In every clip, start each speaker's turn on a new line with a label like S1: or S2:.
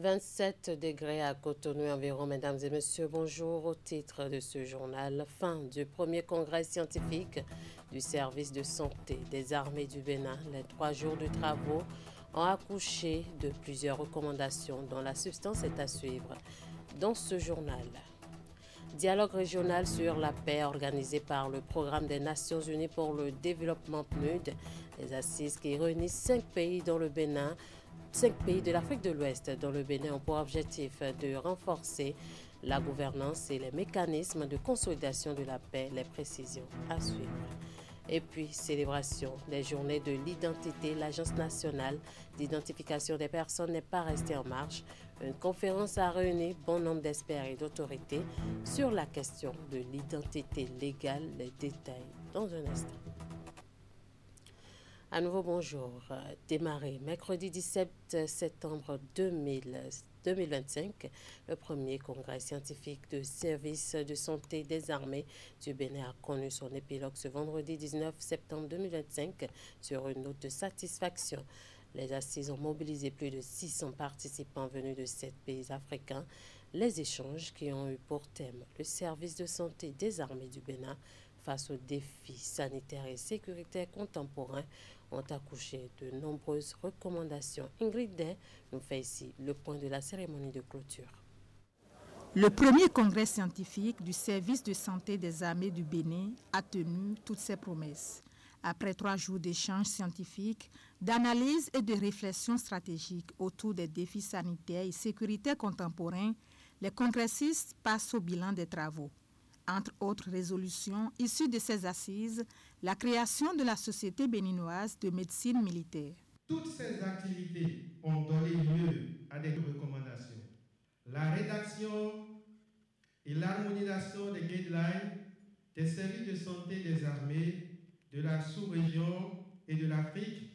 S1: 27 degrés à Cotonou environ. Mesdames et messieurs, bonjour. Au titre de ce journal, fin du premier congrès scientifique du service de santé des armées du Bénin. Les 3 jours de travaux ont accouché de plusieurs recommandations dont la substance est à suivre dans ce journal. Dialogue régional sur la paix organisé par le Programme des Nations Unies pour le développement PNUD. Les assises qui réunissent 5 pays dans le Bénin. 5 pays de l'Afrique de l'Ouest dont le Bénin ont pour objectif de renforcer la gouvernance et les mécanismes de consolidation de la paix, les précisions à suivre. Et puis, célébration des journées de l'identité, l'Agence nationale d'identification des personnes n'est pas restée en marche. Une conférence a réuni bon nombre d'experts et d'autorités sur la question de l'identité légale. Les détails dans un instant. À nouveau, bonjour. Démarré mercredi 17 septembre 2025, le premier congrès scientifique de service de santé des armées du Bénin a connu son épilogue ce vendredi 19 septembre 2025 sur une note de satisfaction. Les assises ont mobilisé plus de 600 participants venus de 7 pays africains. Les échanges qui ont eu pour thème le service de santé des armées du Bénin face aux défis sanitaires et sécuritaires contemporains ont accouché de nombreuses recommandations. Ingrid Day nous fait ici le point de la cérémonie de clôture.
S2: Le premier congrès scientifique du service de santé des armées du Bénin a tenu toutes ses promesses. Après 3 jours d'échanges scientifiques, d'analyse et de réflexion stratégique autour des défis sanitaires et sécuritaires contemporains, les congressistes passent au bilan des travaux. Entre autres résolutions issues de ces assises, la création de la Société béninoise de médecine militaire.
S3: Toutes ces activités ont donné lieu à des recommandations. La rédaction et l'harmonisation des guidelines des services de santé des armées de la sous-région et de l'Afrique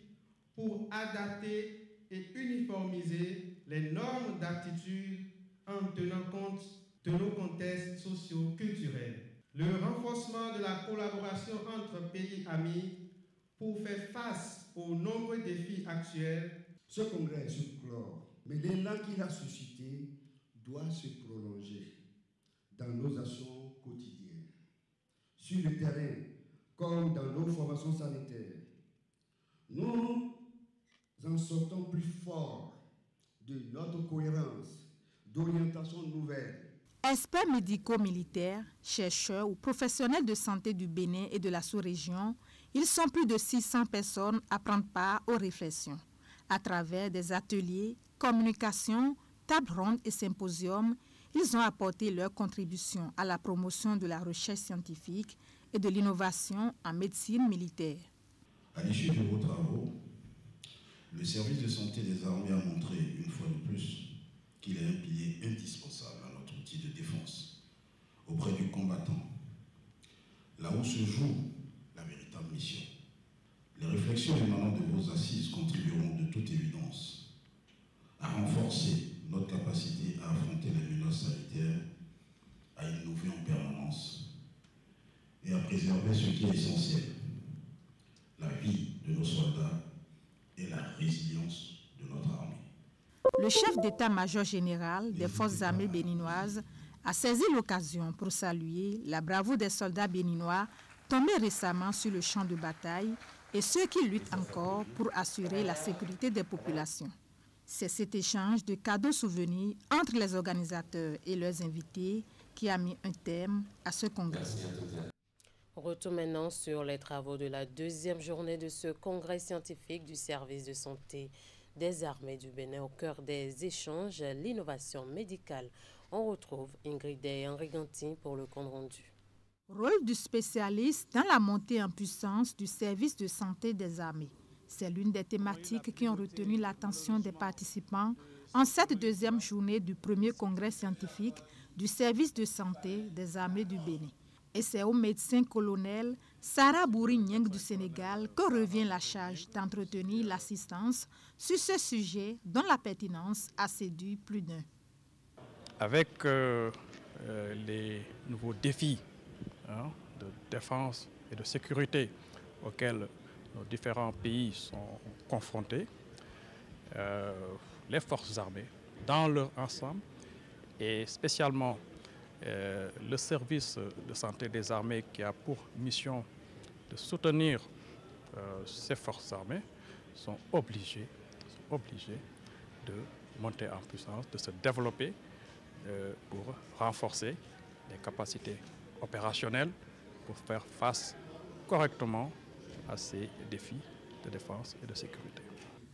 S3: pour adapter et uniformiser les normes d'aptitude en tenant compte de nos contextes socio-culturels. Le renforcement de la collaboration entre pays amis pour faire face aux nombreux défis actuels.
S4: Ce congrès se clore, mais l'élan qu'il a suscité doit se prolonger dans nos actions quotidiennes. Sur le terrain, comme dans nos formations sanitaires, nous en sortons plus forts de notre cohérence d'orientation nouvelle.
S2: Experts médico-militaires, chercheurs ou professionnels de santé du Bénin et de la sous-région, ils sont plus de 600 personnes à prendre part aux réflexions. À travers des ateliers, communications, tables rondes et symposiums, ils ont apporté leur contribution à la promotion de la recherche scientifique et de l'innovation en médecine militaire.
S5: À l'issue de vos travaux, le service de santé des armées a montré une fois de plus qu'il est un pilier indispensable à notre outil de défense auprès du combattant, là où se joue la véritable mission. Les réflexions émanant de vos assises contribueront de toute évidence à renforcer notre capacité à affronter les menaces sanitaires, à innover en permanence et à préserver ce qui est essentiel, la vie de nos soldats et la résilience de notre armée.
S2: Le chef d'état-major général des forces armées béninoises a saisi l'occasion pour saluer la bravoure des soldats béninois tombés récemment sur le champ de bataille et ceux qui luttent encore pour assurer la sécurité des populations. C'est cet échange de cadeaux souvenirs entre les organisateurs et leurs invités qui a mis un terme à ce congrès.
S1: Retour maintenant sur les travaux de la 2e journée de ce congrès scientifique du service de santé des armées du Bénin. Au cœur des échanges, l'innovation médicale. On retrouve Ingrid et Henri Gantin pour le compte rendu.
S2: Rôle du spécialiste dans la montée en puissance du service de santé des armées. C'est l'une des thématiques qui ont retenu l'attention des participants en cette 2e journée du premier congrès scientifique du service de santé des armées du Bénin. Et c'est au médecin colonel Sarah Bouri-Nieng du Sénégal que revient la charge d'entretenir l'assistance sur ce sujet dont la pertinence a séduit plus d'un.
S6: Avec les nouveaux défis de défense et de sécurité auxquels nos différents pays sont confrontés, les forces armées dans leur ensemble, et spécialement le service de santé des armées qui a pour mission de soutenir ces forces armées sont obligés de monter en puissance, de se développer pour renforcer les capacités opérationnelles pour faire face correctement à ces défis de défense et de sécurité.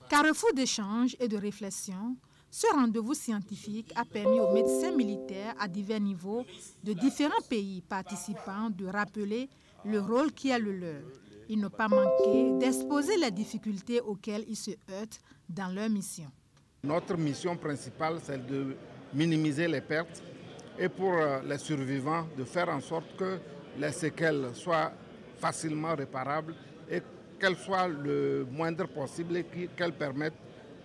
S2: Carrefour d'échange et de réflexion, ce rendez-vous scientifique a permis aux médecins militaires à divers niveaux de différents pays participants de rappeler le rôle qui est le leur. Ils n'ont pas manqué d'exposer les difficultés auxquelles ils se heurtent dans leur mission.
S7: Notre mission principale, c'est de minimiser les pertes et pour les survivants, de faire en sorte que les séquelles soient facilement réparables et qu'elles soient le moindre possible et qu'elles permettent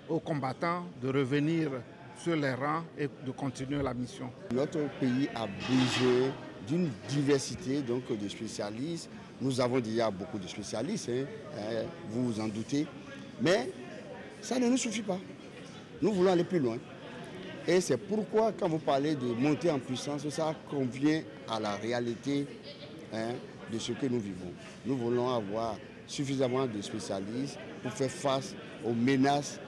S7: aux combattants de revenir sur les rangs et de continuer la mission.
S4: Notre pays a besoin d'une diversité donc, de spécialistes. Nous avons déjà beaucoup de spécialistes, vous vous en doutez, mais ça ne nous suffit pas. Nous voulons aller plus loin. Et c'est pourquoi, quand vous parlez de montée en puissance, ça convient à la réalité de ce que nous vivons. Nous voulons avoir suffisamment de spécialistes pour faire face aux menaces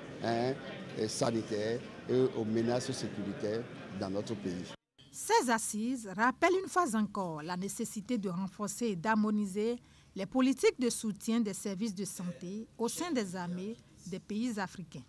S4: sanitaires et aux menaces sécuritaires dans notre pays.
S2: Ces assises rappellent une fois encore la nécessité de renforcer et d'harmoniser les politiques de soutien des services de santé au sein des armées des pays africains.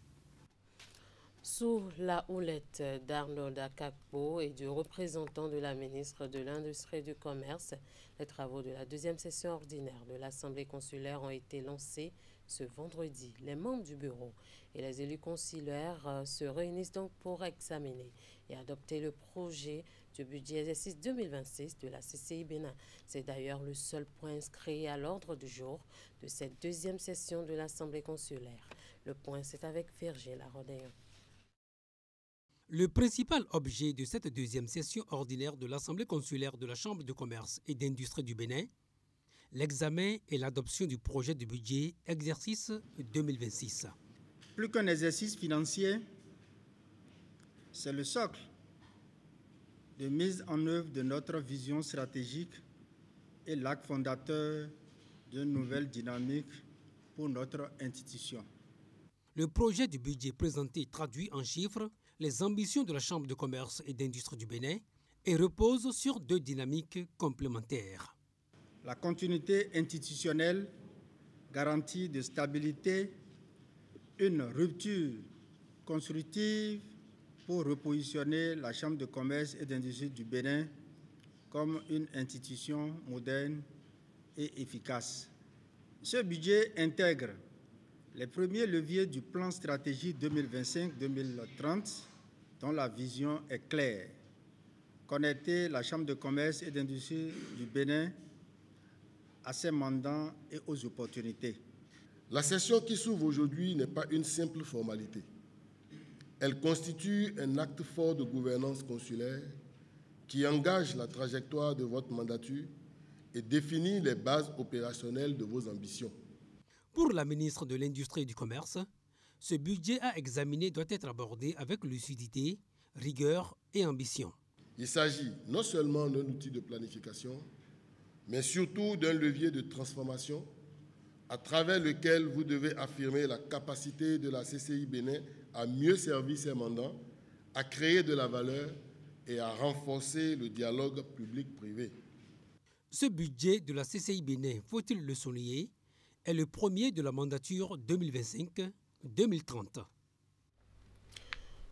S1: Sous la houlette d'Arnold Akakpo et du représentant de la ministre de l'Industrie et du Commerce, les travaux de la deuxième session ordinaire de l'Assemblée consulaire ont été lancés ce vendredi. Les membres du bureau et les élus consulaires se réunissent donc pour examiner et adopter le projet du budget exercice 2026 de la CCI Bénin. C'est d'ailleurs le seul point inscrit à l'ordre du jour de cette deuxième session de l'Assemblée consulaire. Le point, c'est avec Virgile Arodéon.
S8: Le principal objet de cette deuxième session ordinaire de l'Assemblée consulaire de la Chambre de commerce et d'industrie du Bénin, l'examen et l'adoption du projet de budget exercice 2026.
S9: Plus qu'un exercice financier, c'est le socle de mise en œuvre de notre vision stratégique et l'acte fondateur d'une nouvelle dynamique pour notre institution.
S8: Le projet du budget présenté traduit en chiffres les ambitions de la Chambre de commerce et d'industrie du Bénin et repose sur deux dynamiques complémentaires.
S9: La continuité institutionnelle, garantie de stabilité, une rupture constructive pour repositionner la Chambre de commerce et d'industrie du Bénin comme une institution moderne et efficace. Ce budget intègre les premiers leviers du plan stratégique 2025-2030, dont la vision est claire. Connecter la Chambre de commerce et d'industrie du Bénin à ses mandats et aux opportunités.
S10: La session qui s'ouvre aujourd'hui n'est pas une simple formalité. Elle constitue un acte fort de gouvernance consulaire qui engage la trajectoire de votre mandature et définit les bases opérationnelles de vos ambitions.
S8: Pour la ministre de l'Industrie et du Commerce, ce budget à examiner doit être abordé avec lucidité, rigueur et ambition.
S10: Il s'agit non seulement d'un outil de planification, mais surtout d'un levier de transformation à travers lequel vous devez affirmer la capacité de la CCI Bénin à mieux servir ses mandats, à créer de la valeur et à renforcer le dialogue public-privé.
S8: Ce budget de la CCI Bénin, faut-il le souligner, est le premier de la mandature 2025-2030.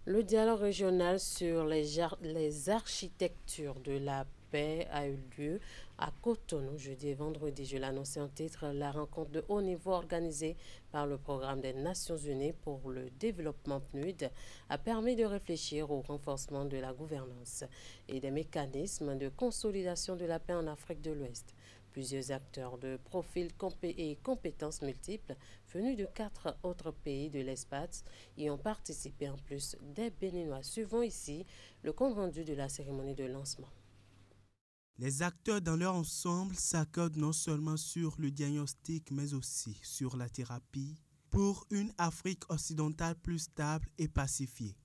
S1: Le dialogue régional sur les architectures de la paix a eu lieu à Cotonou jeudi et vendredi. Je l'annonçais en titre, la rencontre de haut niveau organisée par le programme des Nations Unies pour le développement PNUD a permis de réfléchir au renforcement de la gouvernance et des mécanismes de consolidation de la paix en Afrique de l'Ouest. Plusieurs acteurs de profils et compétences multiples venus de 4 autres pays de l'espace y ont participé en plus des Béninois. Suivons ici le compte-rendu de la cérémonie de lancement.
S11: Les acteurs dans leur ensemble s'accordent non seulement sur le diagnostic mais aussi sur la thérapie pour une Afrique occidentale plus stable et pacifiée.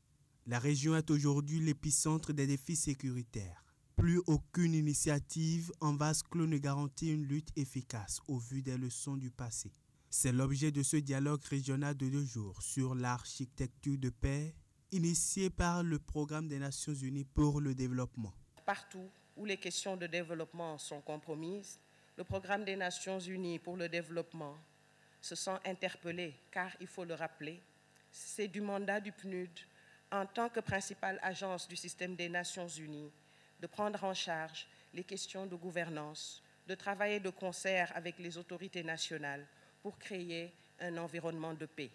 S11: La région est aujourd'hui l'épicentre des défis sécuritaires. Plus aucune initiative en vase clos ne garantit une lutte efficace au vu des leçons du passé. C'est l'objet de ce dialogue régional de 2 jours sur l'architecture de paix, initié par le Programme des Nations Unies pour le développement.
S12: Partout où les questions de développement sont compromises, le Programme des Nations Unies pour le développement se sent interpellé, car il faut le rappeler, c'est du mandat du PNUD, en tant que principale agence du système des Nations Unies, de prendre en charge les questions de gouvernance, de travailler de concert avec les autorités nationales pour créer un environnement de paix.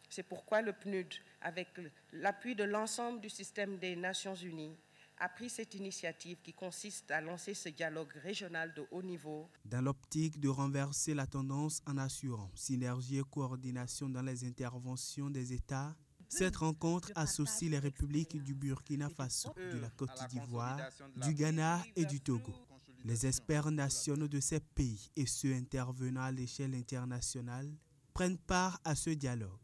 S12: C'est pourquoi le PNUD, avec l'appui de l'ensemble du système des Nations Unies, a pris cette initiative qui consiste à lancer ce dialogue régional de haut niveau.
S11: Dans l'optique de renverser la tendance en assurant synergie et coordination dans les interventions des États, cette rencontre associe les républiques du Burkina Faso, de la Côte d'Ivoire, du Ghana et du Togo. Les experts nationaux de ces pays et ceux intervenant à l'échelle internationale prennent part à ce dialogue.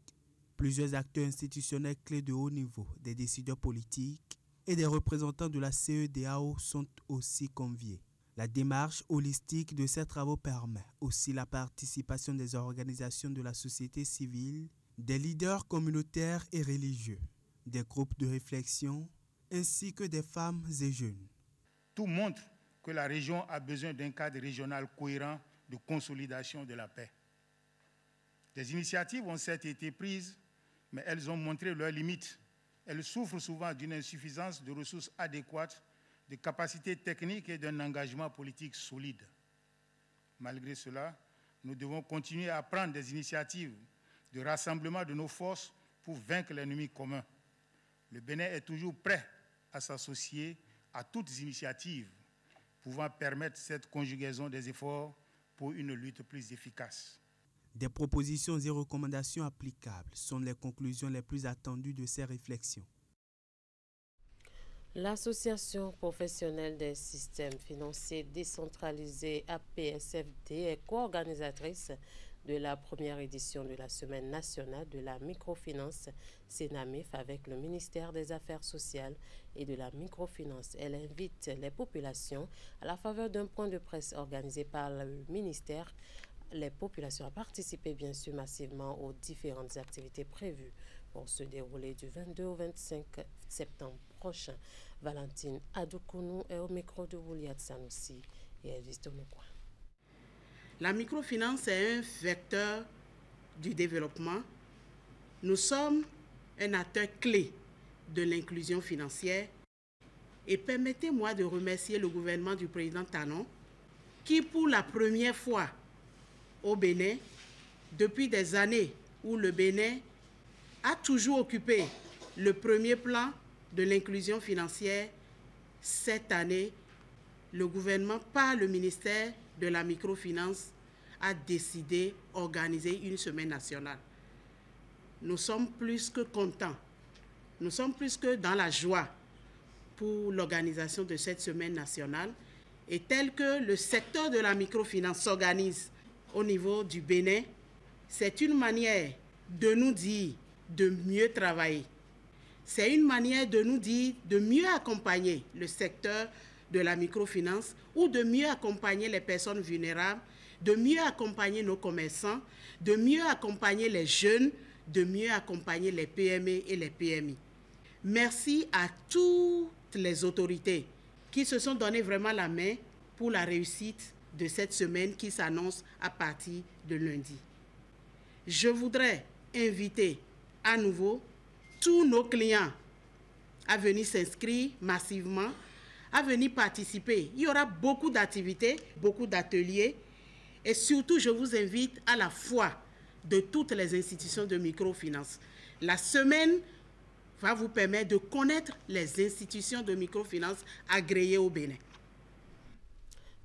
S11: Plusieurs acteurs institutionnels clés de haut niveau, des décideurs politiques et des représentants de la CEDEAO sont aussi conviés. La démarche holistique de ces travaux permet aussi la participation des organisations de la société civile, des leaders communautaires et religieux, des groupes de réflexion, ainsi que des femmes et jeunes.
S13: Tout montre que la région a besoin d'un cadre régional cohérent de consolidation de la paix. Des initiatives ont certes été prises, mais elles ont montré leurs limites. Elles souffrent souvent d'une insuffisance de ressources adéquates, de capacités techniques et d'un engagement politique solide. Malgré cela, nous devons continuer à prendre des initiatives de rassemblement de nos forces pour vaincre l'ennemi commun. Le Bénin est toujours prêt à s'associer à toutes initiatives pouvant permettre cette conjugaison des efforts pour une lutte plus efficace.
S11: Des propositions et recommandations applicables sont les conclusions les plus attendues de ces réflexions.
S1: L'Association professionnelle des systèmes financiers décentralisés APSFD est co-organisatrice de la première édition de la Semaine nationale de la microfinance SENAMIF avec le ministère des Affaires sociales et de la microfinance. Elle invite les populations à la faveur d'un point de presse organisé par le ministère, les populations à participer bien sûr massivement aux différentes activités prévues pour se dérouler du 22 au 25 septembre prochain. Valentine Adoukonou est au micro de Wouliat Sanoussi et Elvis Tonokoua.
S14: La microfinance est un vecteur du développement. Nous sommes un acteur clé de l'inclusion financière et permettez-moi de remercier le gouvernement du président Talon qui, pour la première fois au Bénin, depuis des années où le Bénin a toujours occupé le premier plan de l'inclusion financière, cette année, le gouvernement, par le ministère de la microfinance, a décidé d'organiser une semaine nationale. Nous sommes plus que contents, nous sommes plus que dans la joie pour l'organisation de cette semaine nationale et tel que le secteur de la microfinance s'organise au niveau du Bénin, c'est une manière de nous dire de mieux travailler. C'est une manière de nous dire de mieux accompagner le secteur de la microfinance ou de mieux accompagner les personnes vulnérables, de mieux accompagner nos commerçants, de mieux accompagner les jeunes, de mieux accompagner les PME et les PMI. Merci à toutes les autorités qui se sont donné vraiment la main pour la réussite de cette semaine qui s'annonce à partir de lundi. Je voudrais inviter à nouveau tous nos clients à venir s'inscrire massivement, à venir participer. Il y aura beaucoup d'activités, beaucoup d'ateliers et surtout je vous invite à la foi de toutes les institutions de microfinance. La semaine va vous permettre de connaître les institutions de microfinance agréées au Bénin.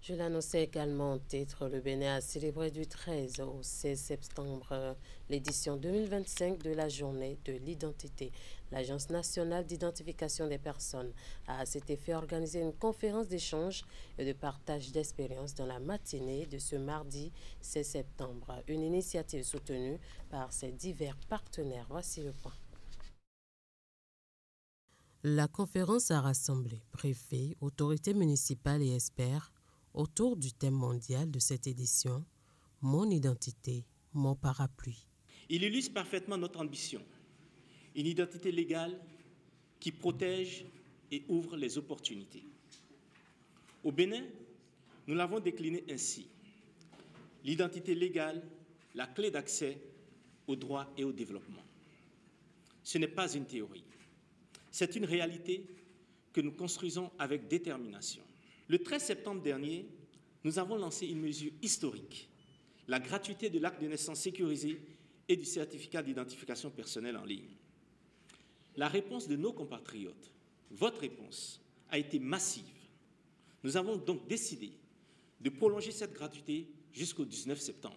S1: Je l'annonçais également en titre, le Bénin a célébré du 13 au 16 septembre l'édition 2025 de la Journée de l'identité. L'Agence nationale d'identification des personnes a à cet effet organisé une conférence d'échange et de partage d'expériences dans la matinée de ce mardi 16 septembre. Une initiative soutenue par ses divers partenaires. Voici le point. La conférence a rassemblé préfets, autorités municipales et experts autour du thème mondial de cette édition, « Mon identité, mon parapluie ».
S15: Il illustre parfaitement notre ambition, une identité légale qui protège et ouvre les opportunités. Au Bénin, nous l'avons décliné ainsi. L'identité légale, la clé d'accès au droit et au développement. Ce n'est pas une théorie, c'est une réalité que nous construisons avec détermination. Le 13 septembre dernier, nous avons lancé une mesure historique, la gratuité de l'acte de naissance sécurisé et du certificat d'identification personnelle en ligne. La réponse de nos compatriotes, votre réponse, a été massive. Nous avons donc décidé de prolonger cette gratuité jusqu'au 19 septembre.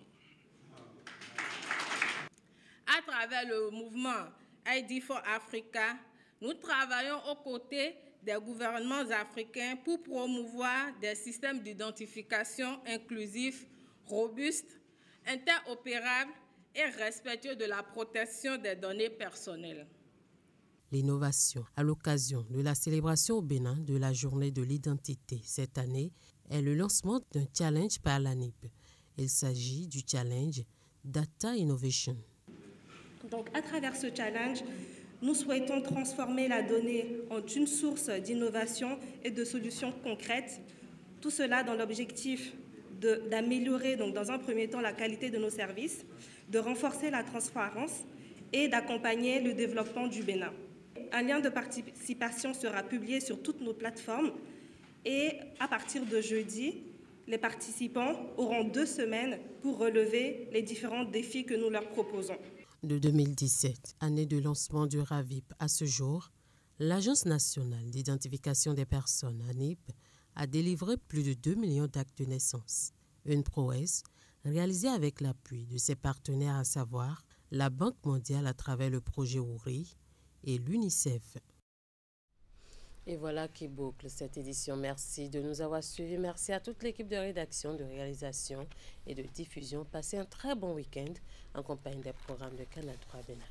S16: À travers le mouvement ID for Africa, nous travaillons aux côtés des gouvernements africains pour promouvoir des systèmes d'identification inclusifs, robustes, interopérables et respectueux de la protection des données personnelles.
S1: L'innovation à l'occasion de la célébration au Bénin de la journée de l'identité cette année est le lancement d'un challenge par l'ANIP. Il s'agit du challenge Data Innovation.
S17: Donc, à travers ce challenge, nous souhaitons transformer la donnée en une source d'innovation et de solutions concrètes. Tout cela dans l'objectif d'améliorer, donc dans un premier temps, la qualité de nos services, de renforcer la transparence et d'accompagner le développement du Bénin. Un lien de participation sera publié sur toutes nos plateformes et à partir de jeudi, les participants auront 2 semaines pour relever les différents défis que nous leur proposons.
S1: De 2017, année de lancement du RAVIP à ce jour, l'Agence nationale d'identification des personnes, ANIP, a délivré plus de 2 millions d'actes de naissance. Une prouesse réalisée avec l'appui de ses partenaires, à savoir la Banque mondiale à travers le projet OURI et l'UNICEF. Et voilà qui boucle cette édition. Merci de nous avoir suivis. Merci à toute l'équipe de rédaction, de réalisation et de diffusion. Passez un très bon week-end en compagnie des programmes de Canal 3 Bénin.